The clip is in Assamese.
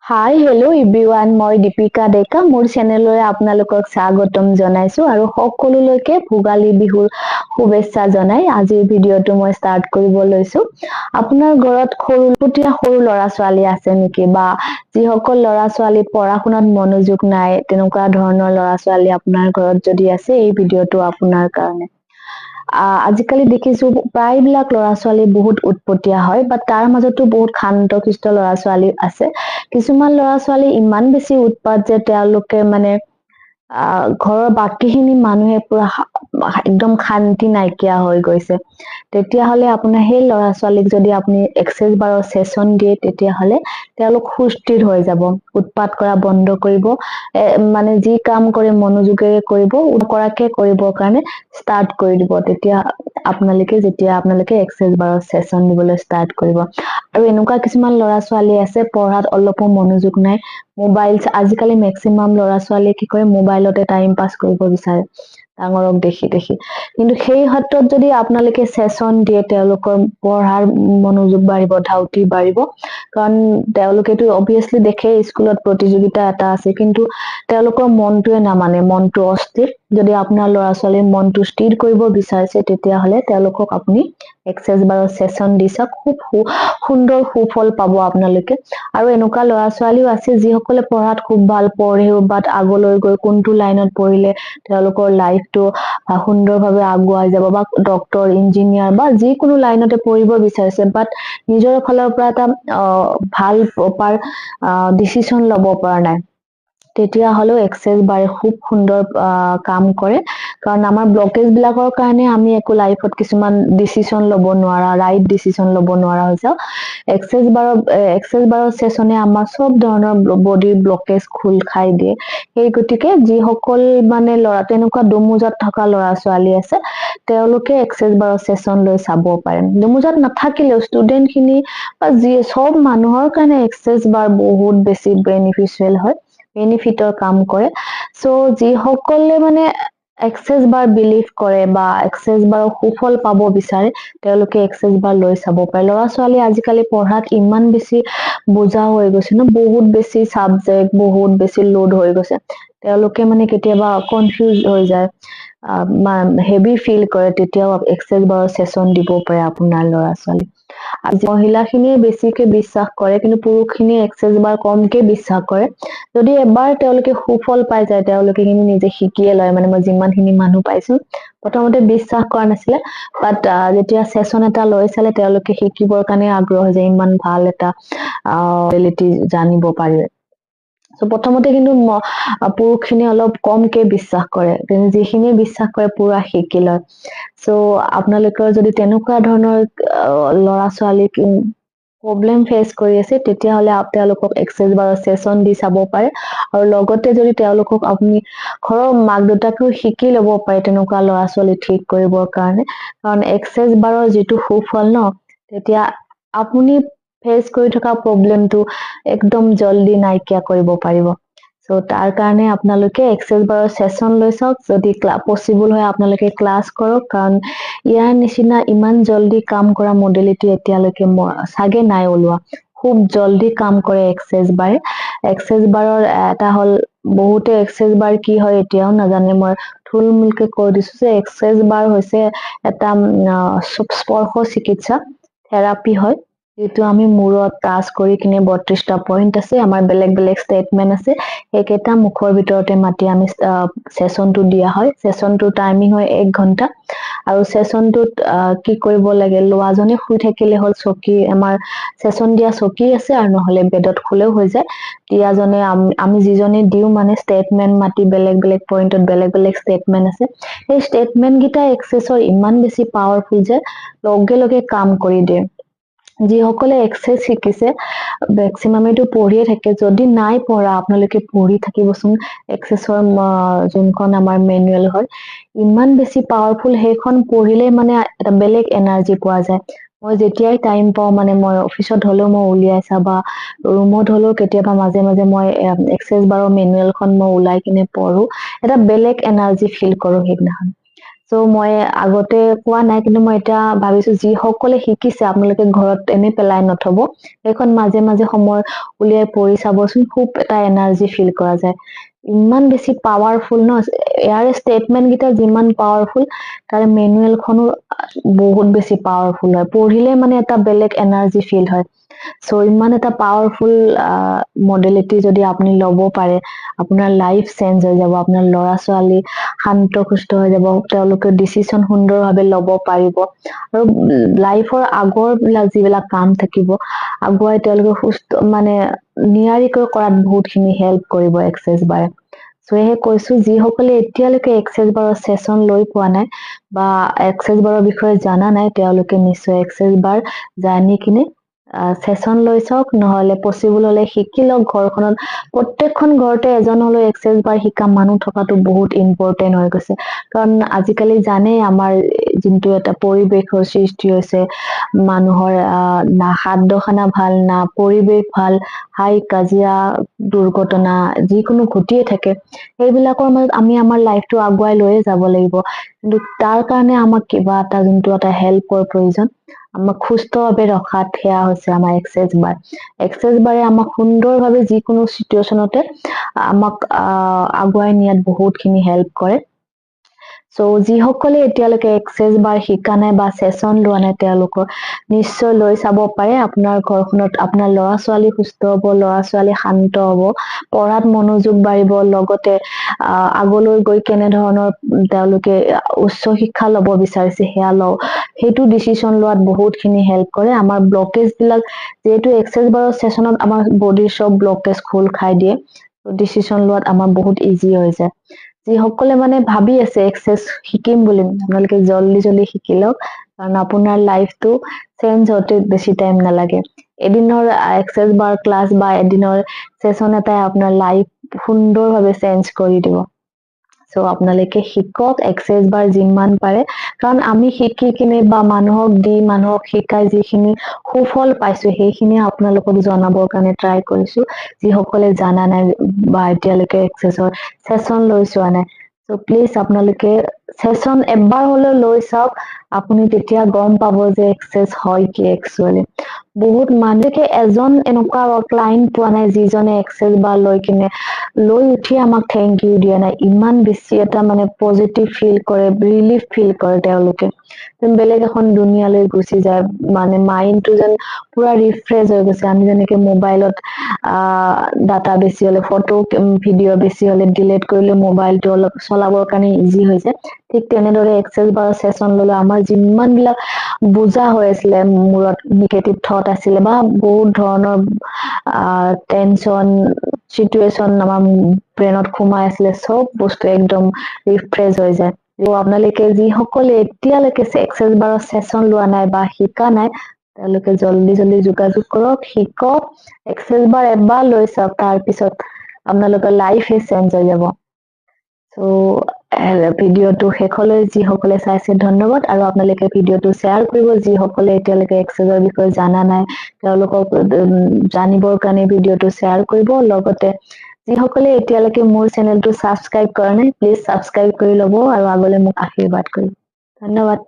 হাই হেল্ল' এভৰিৱান, মই দীপিকা ডেকা মোৰ চেনেললৈ আপোনালোকক স্বাগতম জনাইছো আৰু সকলোলৈকে ভোগালী বিহুৰ শুভেচ্ছা জনাই আজিৰ ভিডিঅ'টো মই ষ্টাৰ্ট কৰিব লৈছো। আপোনাৰ ঘৰত সৰু ল'ৰা ছোৱালী আছে নেকি, বা যিসকল ল'ৰা ছোৱালী পঢ়া শুনাত মনোযোগ নাই তেনেকুৱা ধৰণৰ ল'ৰা ছোৱালী আপোনাৰ ঘৰত যদি আছে এই ভিডিঅ'টো আপোনাৰ কাৰণে। আজিকালি দেখিছো প্ৰায়বিলাক ল'ৰা ছোৱালী বহুত উৎপতীয়া হয়, বা তাৰ মাজতো বহুত শান্ত শিষ্ট ল'ৰা ছোৱালী আছে। কিছুমান ল'ৰা ছোৱালী ইমান বেছি উৎপাত যে তেওঁলোকে মানে ঘৰৰ বাকীখিনি মানুহে পুৰা একদম শান্তি নাইকিয়া হৈ গৈছে। তেতিয়াহলে আপোনাৰ সেই ল'ৰা ছোৱালীক যদি আপুনি এক্সাৰচাইজ বাৰৰ চেচন দিয়ে তেতিয়াহলে তেওঁলোক সুস্থিৰ হৈ যাব, উৎপাত কৰা বন্ধ কৰিব, মানে যি কাম কৰে মনোযোগেৰে কৰিব, নকৰাকে কৰিবৰ কাৰণে ষ্টাৰ্ট কৰি দিব। তেতিয়া আপোনালোকে এক্সাৰচাইজ বাৰৰ চেচন দিবলৈ ষ্টাৰ্ট কৰিব। আৰু এনেকুৱা কিছুমান ল'ৰা ছোৱালী আছে পঢ়াত অলপো মনোযোগ নাই, আজিকালি মেক্সিমাম ল'ৰা ছোৱালীয়ে কি কৰে মোবাইলতে টাইম পাছ কৰিব বিচাৰে ডাঙৰক দেখি দেখি। কিন্তু সেই ক্ষেত্ৰত যদি আপোনালোকে চেচন দিয়ে তেওঁলোকৰ পঢ়াৰ মনোযোগ বাঢ়িব, ধাউতি বাঢ়িব। কাৰণ তেওঁলোকেতো অভিয়াচলি দেখে স্কুলত প্ৰতিযোগিতা এটা আছে, কিন্তু তেওঁলোকৰ মনটোৱে নামানে, মনটো অস্থিৰ। যদি আপোনাৰ ল'ৰা ছোৱালীৰ মনটো স্থিৰ কৰিব বিচাৰিছে তেতিয়াহলে তেওঁলোকক আপুনি এক্সাৰচাইজ বাৰৰ চেচন দি চাওক, খুব সুন্দৰ সুফল পাব আপোনালোকে। আৰু এনেকুৱা ল'ৰা ছোৱালীও আছে যিসকলে পঢ়াত খুব ভাল, পঢ়েও বাট আগলৈ গৈ কোনটো লাইনত পঢ়িলে তেওঁলোকৰ লাইফটো সুন্দৰভাৱে আগুৱাই যাব, বা ডক্তৰ ইঞ্জিনিয়াৰ বা যিকোনো লাইনতে পঢ়িব বিচাৰিছে, বাট নিজৰ ফালৰ পৰা এটা ভাল প্ৰপাৰ ডিচিছন লব পৰা নাই, তেতিয়া হলেও এক্সাৰচাইজ বাৰে খুব সুন্দৰ কাম কৰে। কাৰণ আমাৰ ব্লকেজ বিলাকৰ কাৰণে আমি একো লাইফত কিছুমান ডিচিছন লব নোৱাৰা, ৰাইট ডিচিছন লব নোৱাৰা হৈ যাওঁ। এক্সাৰচাইজ বাৰৰ চেচনে আমাৰ চব ধৰণৰ বডিৰ ব্লকেজ খোল খাই দিয়ে। সেই গতিকে যিসকল মানে তেনেকুৱা দোমোজাত থকা ল'ৰা ছোৱালী আছে তেওঁলোকে এক্সাৰচাইজ বাৰৰ চেচন লৈ চাব পাৰে। দোমোজাত নাথাকিলেও ষ্টুডেন্ট খিনি বা চব মানুহৰ কাৰণে এক্সাৰচাইজ বাৰ বহুত বেছি বেনিফিচিয়েল হয়, বেনিফিটৰ কাম কৰে। যিসকলে মানে এক্সাৰচাইজ বাৰ বিলিভ কৰে বা এক্সাৰচাইজ বাৰৰ সুফল পাব বিচাৰে তেওঁলোকে এক্সাৰচাইজ বাৰ লৈ চাব পাৰে। ল'ৰা ছোৱালী আজিকালি পঢ়াত ইমান বেছি বুজা হৈ গৈছে ন, বহুত বেছি চাবজেক্ট, বহুত বেছি লোড হৈ গৈছে, তেওঁলোকে মানে কেতিয়াবা কনফিউজ হৈ যায়, হেভি ফিল কৰে, তেতিয়াও এক্সাৰচাইজ বাৰৰ চেচন দিব পাৰে আপোনাৰ ল'ৰা ছোৱালী। মহিলা খিনিয়ে বেছিকে বিশ্বাস কৰে, কিন্তু পুৰুষ খিনিয়ে এক্সাৰচাইজ বাৰ কমকে বিশ্বাস কৰে। যদি এবাৰ তেওঁলোকে সুফল পাই যায় তেওঁলোকে কিন্তু নিজে শিকিয়ে লয়, মানে মই যিমান খিনি মানুহ পাইছো প্ৰথমতে বিশ্বাস কৰা নাছিলে, বাট যেতিয়া চেচন এটা লৈ চালে তেওঁলোকে শিকিবৰ কাৰণে আগ্ৰহ হৈ যায়, ইমান ভাল এটা এবিলিটি জানিব পাৰে। প্ৰথমতে কিন্তু পুৰুষ খিনিয়ে অলপ কমকে বিশ্বাস কৰে, কিন্তু যিখিনিয়ে বিশ্বাস কৰে পুৰা শিকি লয়। আপোনালোকৰ যদি তেনেকুৱা ধৰণৰ ল'ৰা ছোৱালী প্ৰব্লেম ফেচ কৰি আছে তেতিয়াহলে তেওঁলোকক এক্সাৰচাইজ বাৰৰ চেচন দি চাব পাৰে। আৰু লগতে যদি তেওঁলোকক আপুনি ঘৰৰ মাক দেউতাকেও শিকি লব পাৰে তেনেকুৱা ল'ৰা ছোৱালী ঠিক কৰিবৰ কাৰণে, কাৰণ এক্সাৰচাইজ বাৰৰ যিটো সুফল ন, তেতিয়া আপুনি ফেচ কৰি থকা প্ৰব্লেমটো একদম জল্দি নাইকিয়া কৰিব পাৰিব। তাৰ কাৰণে আপোনালোকে এক্সাৰচাইজ বাৰৰ চেচন লৈ চাওক, যদি পচিবল হয় আপোনালোকে ক্লাছ কৰক, কাৰণ ইয়াৰ নিচিনা ইমান জল্দি কাম কৰা মডেলিটি এতিয়ালৈকে চাগে নাই ওলোৱা। খুব জল্দি কাম কৰে এক্সাৰচাইজ বাৰে। এক্সাৰচাইজ বাৰৰ এটা হ'ল, বহুতে এক্সাৰচাইজ বাৰ কি হয় এতিয়াও নাজানে, মই থুল মূলকে কৈ দিছো যে এক্সাৰচাইজ বাৰ হৈছে এটা স্পৰ্শ চিকিৎসা থেৰাপি হয়, যিটো আমি মূৰত টাচ কৰি কিনে 32টা পইণ্ট আছে, আমাৰ বেলেগ বেলেগ ষ্টেটমেন্ট আছে, সেইকেইটা মুখৰ ভিতৰতে মাতি আমি চেচনটো দিয়া হয়। চেচনটোৰ টাইমিং হয় 1 ঘন্টা। আৰু চেচনটোত কি কৰিব লাগে, লোৱাজনে শুই থাকিলে হ'ল, আমাৰ চেচন দিয়া চকী আছে, আৰু নহলে বেডত শুলেও হৈ যায়। দিয়াজনে আমি যিজনে দিও মানে ষ্টেটমেন্ট মাতি বেলেগ বেলেগ পইণ্টত বেলেগ বেলেগ ষ্টেটমেন্ট আছে, সেই ষ্টেটমেন্ট কেইটা এক্সাৰচাইজৰ ইমান বেছি পাৱাৰফুল যে লগে লগে কাম কৰি দিয়ে। যিসকলে এক্সাৰচাইজ শিকিছে মেক্সিমামেটো পঢ়িয়ে থাকে, যদি নাই পঢ়া আপোনালোকে পঢ়ি থাকিবচোন। এক্সাৰচাইজৰ যোনখন আমাৰ মেনুৱেল হয় ইমান বেছি পাৱাৰফুল, সেইখন পঢ়িলে মানে এটা বেলেগ এনাৰ্জি পোৱা যায়। মই যেতিয়াই টাইম পাওঁ মানে মই অফিচত হলেও মই উলিয়াই চাওঁ, বা ৰুমত হলেও কেতিয়াবা মাজে মাজে মই এক্সাৰচাইজ বাৰৰ মেনুৱেলখন মই ওলাই কিনে পঢ়ো, এটা বেলেগ এনাৰ্জি ফিল কৰো সেইদিনাখন। সো মই আগতে কোৱা নাই, কিন্তু মই এতিয়া ভাবিছো যিসকলে শিকিছে আপোনালোকে ঘৰত এনে পেলাই নথব, এখন মাজে মাজে সময় উলিয়াই পঢ়ি চাবচোন, খুব এটা এনাৰ্জি ফিল কৰা যায়, ইমান বেছি পাৱাৰফুল ন। ইয়াৰ ষ্টেটমেন্ট কেইটা যিমান পাৱাৰফুল, তাৰ মেনুৱেলখনো বহুত বেছি পাৱাৰফুল হয়, পঢ়িলে মানে এটা বেলেগ এনাৰ্জি ফিল হয়। সো ইমান এটা পাৱাৰফুল মডেলিটি যদি আপুনি ল'ব পাৰে, আপোনাৰ লাইফ চেঞ্জ হৈ যাব, আপোনাৰ ল'ৰা ছোৱালী শান্ত সুস্থ হৈ যাব, তেওঁলোকে ডিচিশ্যন সুন্দৰভাৱে ল'ব পাৰিব, আৰু লাইফৰ আগৰ যিবিলাক কাম থাকিব আগুৱাই তেওঁলোকে সুস্থ মানে নিয়াৰিকৈ কৰাত বহুতখিনি হেল্প কৰিব এক্সেছ বাৰে। সেয়েহে কৈছো, যিসকলে এতিয়ালৈকে এক্সেছ বাৰৰ চেচন লৈ পোৱা নাই বা এক্সেছ বাৰৰ বিষয়ে জানা নাই, তেওঁলোকে নিশ্চয় এক্সেছ বাৰ জানি কিনে চেচন লৈ চাওক, নহলে পচিবল হলে শিকি লওক। ঘৰখনত প্ৰত্যেকখন ঘৰতে এজন হলেও এক্সেছ বাৰ শিকা মানুহ থকাটো বহুত ইম্পৰ্টেন্ট হৈ গৈছে, কাৰণ আজিকালি জানেই আমাৰ যোনটো এটা পৰিৱেশৰ সৃষ্টি হৈছে, মানুহৰ না খাদ্য খানা ভাল, না পৰিৱেশ ভাল, হাই কাজিয়া দুৰ্ঘটনা যিকোনো ঘটিয়ে থাকে। সেইবিলাকৰ মাজত আমি আমাৰ লাইফটো আগুৱাই লৈয়ে যাব লাগিব, কিন্তু তাৰ কাৰণে আমাক কিবা এটা যোনটো এটা হেল্পৰ প্ৰয়োজন, আমাক সুস্থভাৱে ৰখাত সেয়া হৈছে আমাৰ এক্সেছ বাৰ। এক্সেছ বাৰে আমাক সুন্দৰভাৱে যিকোনো চিটুৱেশ্যনতে আমাক আগুৱাই নিয়াত বহুতখিনি হেল্প কৰে। সো যিসকলে এতিয়ালৈকে এক্সেছ বাৰ শিকা নাই বা চেচন লোৱা নাই, তেওঁলোকৰ নিশ্চয় লৈ চাব পাৰে। আপোনাৰ ঘৰখনত আপোনাৰ ল'ৰা ছোৱালী সুস্থ হব, ল'ৰা ছোৱালী শান্ত হব, পঢ়াত মনোযোগ বাঢ়িব, লগতে আগলৈ গৈ কেনেধৰণৰ তেওঁলোকে উচ্চ শিক্ষা লব বিচাৰিছে সেয়া সেইটো ডিচিশ্যন লোৱাত বহুতখিনি হেল্প কৰে। আমাৰ ব্লকেজ বিলাক যিহেতু এক্সেছ বাৰৰ চেচনত আমাৰ বডিৰ চব ব্লকেজ খোল খাই দিয়ে, ডিচিশ্যন লোৱাত আমাৰ বহুত ইজি হৈ যায়। যিসকলে মানে ভাবি আছে এক্সেছ শিকিম বুলি, আপোনালোকে জল্দি জল্দি শিকি লওক, কাৰণ আপোনাৰ লাইফটো চেঞ্জ হওঁতে বেছি টাইম নালাগে। এদিনৰ এক্সেছ বাৰ ক্লাছ বা এদিনৰ চেচন এটাই আপোনাৰ লাইফ সুন্দৰভাৱে চেঞ্জ কৰি দিব। সো আপোনালোকে শিকক এক্সেছ বাৰ যিমান পাৰে, কাৰণ আমি শিকি কিনে বা মানুহক দি মানুহক শিকাই যিখিনি সুফল পাইছো, সেইখিনি আপোনালোকক জনাবৰ কাৰণে ট্ৰাই কৰিছো, যিসকলে জানা নাই বা এতিয়ালৈকে এক্সেছৰ চেচন লৈ চোৱা নাই। সো প্লিজ আপোনালোকে চেচন এবাৰ হলেও লৈ চাওক, আপুনি তেতিয়া গম পাব যে এক্সেছ হয় কি একচুৱেলি। বহুত মানুহে এজন এনেকুৱা ক্লাইণ্ট পোৱা নাই যিজনে এক্সেছ বাৰ লৈ উঠি আমাক থেংক ইউ দিয়া নাই। ইমান বেছি এটা মানে পজিটিভ ফিল কৰে, ৰিলিফ ফিল কৰে তেওঁলোকে, যেন বেলেগ এখন দুনিয়ালৈ গুচি যায়, মানে মাইণ্ডটো যেন পুৰা ৰিফ্ৰেছ হৈ গৈছে। আমি যেনেকে মোবাইলত ডাটা বেছি হলে, ফটো ভিডিঅ' বেছি হলে ডিলিট কৰিলে মোবাইলটো অলপ চলাবৰ কাৰণে ইজি হৈছে, ঠিক তেনেদৰে এক্সেছ বাৰৰ চেচন ললে আমাৰ যিমান বিলাক বুজা হৈ আছিলে, মূৰত নিগেটিভ থট আছিলে বা বহুত ধৰণৰ টেনচন চিটুৱেশ্যন আমাৰ ব্ৰেইনত সোমাই আছিলে, চব বস্তু একদম ৰিফ্ৰেছ হৈ যায়। আপোনালোকে যিসকলে এতিয়ালৈকে এক্সেছ বাৰৰ চেচন লোৱা নাই বা শিকা নাই, তেওঁলোকে জল্দি জল্দি যোগাযোগ কৰক, শিকক, এক্সেছ বাৰ এবাৰ লৈ চাওক, তাৰপিছত আপোনালোকৰ লাইফে চেঞ্জ হৈ যাব। সো ভিডিঅ'টো শেষলৈ যিসকলে চাইছে ধন্যবাদ, আৰু আপোনালোকে ভিডিঅ'টো শ্বেয়াৰ কৰিব যিসকলে এতিয়ালৈকে এক্সেছৰ বিষয়ে জানা নাই, তেওঁলোকক জানিবৰ কাৰণে ভিডিঅ'টো শ্বেয়াৰ কৰিব। লগতে যিসকলে এতিয়ালৈকে মোৰ চেনেলটো ছাবস্ক্ৰাইব কৰা নাই, প্লিজ ছাবস্ক্ৰাইব কৰি ল'ব আৰু আগলৈ মোক আশীৰ্বাদ কৰিব। ধন্যবাদ।